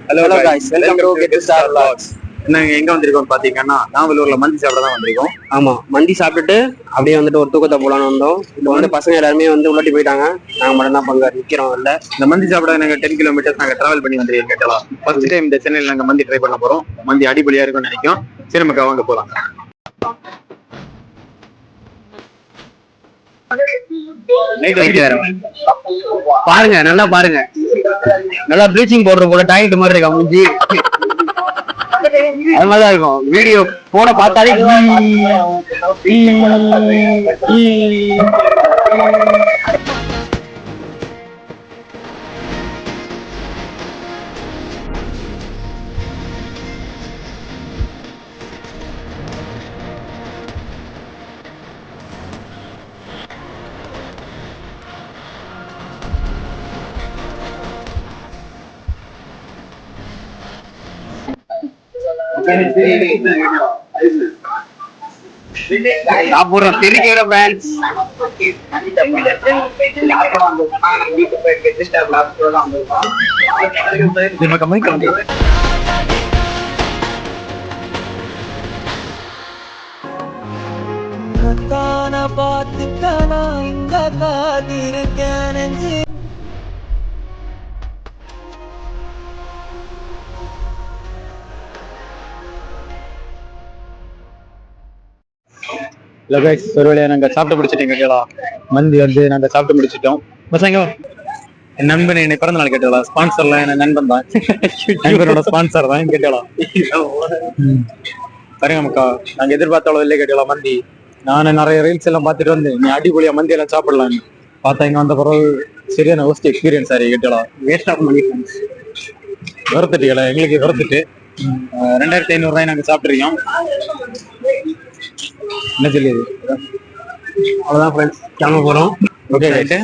Hello guys, welcome to Get Star Vlogs. நாங்க எங்க வந்திருக்கோம் பாத்தீங்கன்னா நாவலூர்ல மந்தி சாப்பிட தான் வந்திருக்கோம். ஆமா, மந்தி சாப்பிட்டுட்டு அப்படியே வந்துட்டு ஒரு தூக்கத்தை போலான்னு வந்தோம். இப்போ வந்து பசங்க எல்லாருமே வந்து உள்ளாட்டி போயிட்டாங்க. நாங்க மட்டும் தான் பங்க நிக்கிறோம். இல்ல இந்த மந்தி சாப்பிட நாங்க 10 கிலோமீட்டர்ஸ் நாங்க டிராவல் பண்ணி வந்திருக்கோம். கேட்டலாம் ஃபர்ஸ்ட் டைம் இந்த சென்னையில நாங்க மந்தி ட்ரை பண்ண போறோம். மந்தி அடிபொலியா இருக்கும்னு நினைக்கிறோம். சரி நமக்கு வாங்க போலாம். பாருங்க, நல்லா பாருங்க, நல்லா ப்ளீச்சிங் பவுடர் போல டாய்லெட் மாதிரி இருக்கா மூஞ்சி. அது மாதிரிதான் இருக்கும். வீடியோ போன பார்த்தாலே சாப்பிடுறோம். தெரிக்கிற பிரான்ஸ் பார்த்துக்கானா இங்க காத்திருக்கேன். இல்ல கைஸ், ஒரு வேளையா நாங்க சாப்பிட்டு முடிச்சிட்டீங்க. கேட்டலாம் மந்தி வந்து நாங்க சாப்பிட்டு முடிச்சிட்டோம். பசங்க என் நண்பன் என்னை பிறந்த நாள் கேட்டலாம். ஸ்பான்சர்லாம் என்ன நண்பன் தான், நண்பனோட ஸ்பான்சர் தான் கேட்டலாம். பாருங்க மக்கா, நாங்க எதிர்பார்த்த அளவு இல்லை கேட்டலாம் மந்தி. நானும் நிறைய ரீல்ஸ் எல்லாம் பார்த்துட்டு வந்து நீ அடிப்பொலியா மந்தி எல்லாம் சாப்பிடலான்னு பார்த்தா இங்க வந்த பிறகு சரியான ஒஸ்ட் எக்ஸ்பீரியன்ஸ் ஆகி கேட்டலாம். வேஸ்ட் ஆஃப் மணி வருத்துட்டுல எங்களுக்கு வருத்துட்டு 2500 ரூபாய் நாங்க சாப்பிட்டுருக்கோம். என்ன சொல்லியது? அவ்வளவுதான் ஃப்ரெண்ட்ஸ், கிளம்ப போறோம். Okay right.